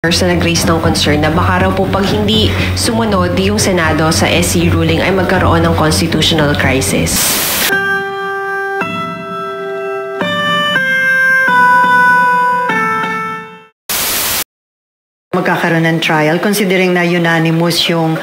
na nag-raise ng concern na baka raw po pag hindi sumunod yung Senado sa SC ruling ay magkaroon ng constitutional crisis. Magkakaroon ng trial considering na unanimous yung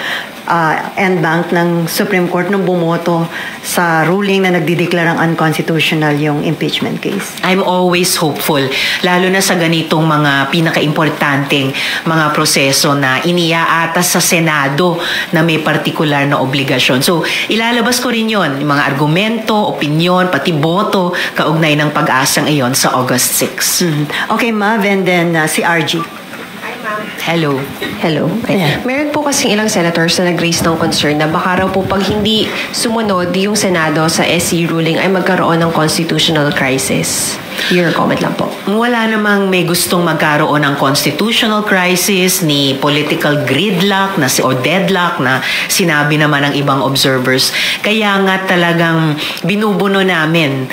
en banc ng Supreme Court nung bumoto sa ruling na nagdideklarang unconstitutional yung impeachment case. I'm always hopeful, lalo na sa ganitong mga pinaka-importanteng mga proseso na iniaatas sa Senado na may partikular na obligasyon. So, ilalabas ko rin yon, yung mga argumento, opinyon, pati boto, kaugnay ng pag-asang iyon sa August 6. Okay, Mav, and then si RG. Hello. Hello. Yeah. Meron po kasing ilang senators na nag-raise ng concern na baka raw po pag hindi sumunod yung Senado sa SC ruling ay magkaroon ng constitutional crisis. Your comment lang po. Wala namang may gustong magkaroon ng constitutional crisis ni political gridlock o deadlock na sinabi naman ng ibang observers. Kaya nga talagang binubuno namin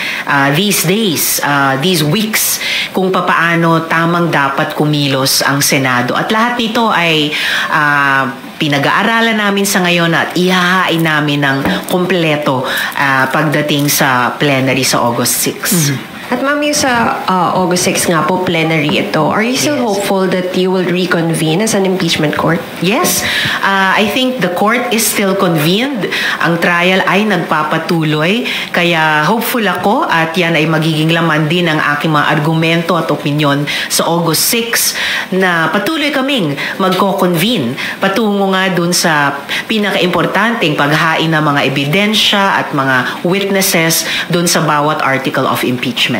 these days, these weeks, kung papaano tamang dapat kumilos ang Senado. At lahat nito ay pinag-aaralan namin sa ngayon at ihahain namin ng kompleto pagdating sa plenary sa August 6. At ma'am, yung sa August 6 nga po, plenary ito, are you still hopeful that you will reconvene as an impeachment court? Yes. I think the court is still convened. Ang trial ay nagpapatuloy. Kaya hopeful ako at yan ay magiging laman din ng aking mga argumento at opinyon sa August 6 na patuloy kaming magko-convene patungo nga dun sa pinaka-importanteng paghain ng mga ebidensya at mga witnesses dun sa bawat article of impeachment.